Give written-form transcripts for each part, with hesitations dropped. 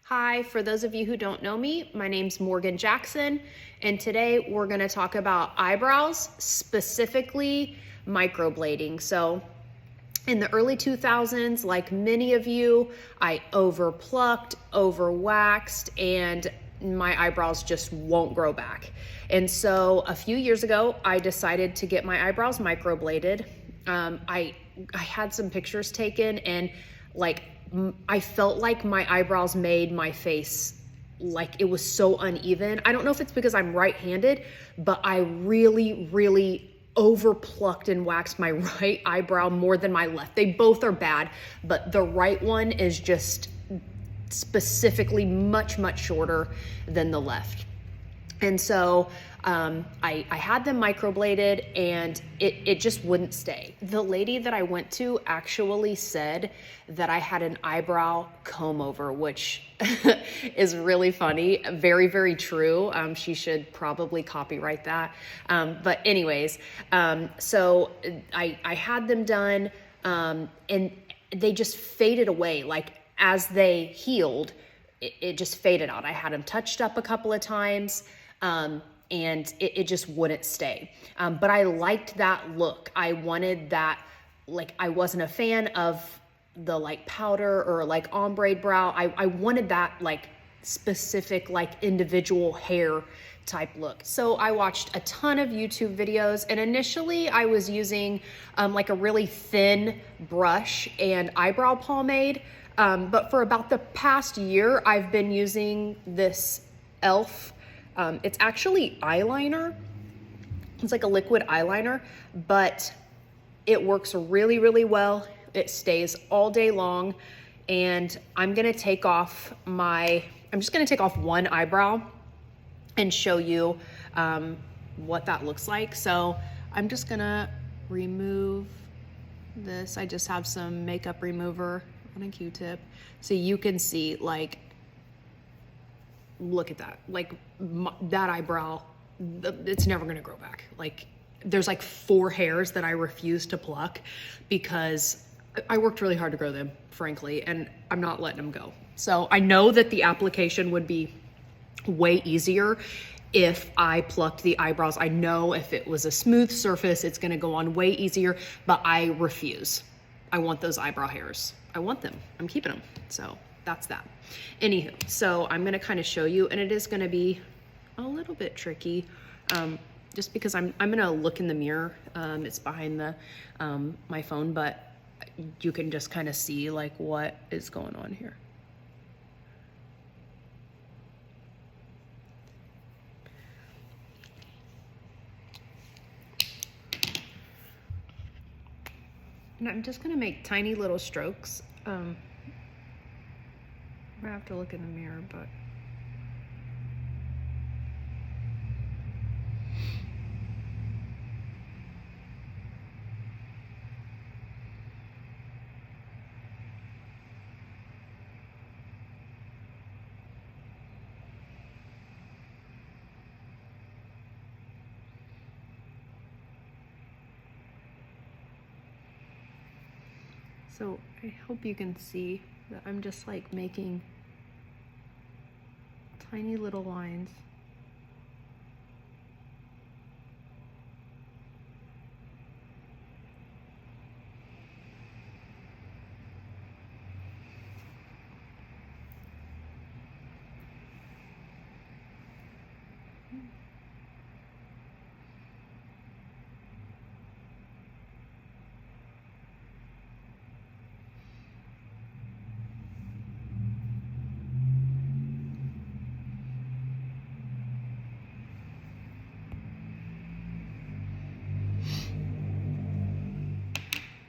Hi, for those of you who don't know me, my name's Morgan Jackson, and today we're gonna talk about eyebrows, specifically microblading. So in the early 2000s, like many of you, I overplucked, overwaxed, and my eyebrows just won't grow back. And so a few years ago, I decided to get my eyebrows microbladed. I had some pictures taken, and I felt like my eyebrows made my face like it was so uneven. I don't know if it's because I'm right-handed, but I really overplucked and waxed my right eyebrow more than my left. They both are bad, but the right one is just specifically much shorter than the left. And so I had them microbladed, and it just wouldn't stay. The lady that I went to actually said that I had an eyebrow comb over, which is really funny. Very true. She should probably copyright that. But anyways, so I had them done, and they just faded away. Like as they healed, it just faded out. I had them touched up a couple of times, and it just wouldn't stay. But I liked that look. I wanted that, like, I wasn't a fan of the like powder or like ombre brow. I wanted that like specific, like individual hair type look. So I watched a ton of YouTube videos, and initially I was using like a really thin brush and eyebrow pomade. But for about the past year, I've been using this e.l.f. It's actually eyeliner. It's like a liquid eyeliner, but it works really well. It stays all day long. And I'm just gonna take off one eyebrow and show you what that looks like. So I'm just gonna remove this. I just have some makeup remover on a Q-tip, so you can see, like, look at that, like that eyebrow, it's never gonna grow back. Like there's like 4 hairs that I refuse to pluck because I worked really hard to grow them, frankly, and I'm not letting them go. So I know that the application would be way easier if I plucked the eyebrows. I know if it was a smooth surface, it's gonna go on way easier, but I refuse. I want those eyebrow hairs. I want them. I'm keeping them. So that's that. Anywho, so I'm gonna kind of show you, and it is gonna be a little bit tricky, just because I'm gonna look in the mirror. It's behind the my phone, but you can just kind of see like what is going on here. And I'm just gonna make tiny little strokes. I'm gonna have to look in the mirror, but so I hope you can see that I'm just like making tiny little lines.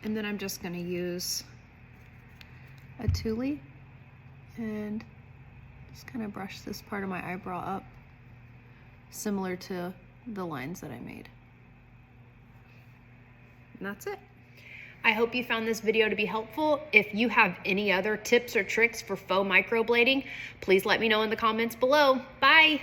And then I'm just gonna use a tule and just kind of brush this part of my eyebrow up, similar to the lines that I made. And that's it. I hope you found this video to be helpful. If you have any other tips or tricks for faux microblading, please let me know in the comments below. Bye.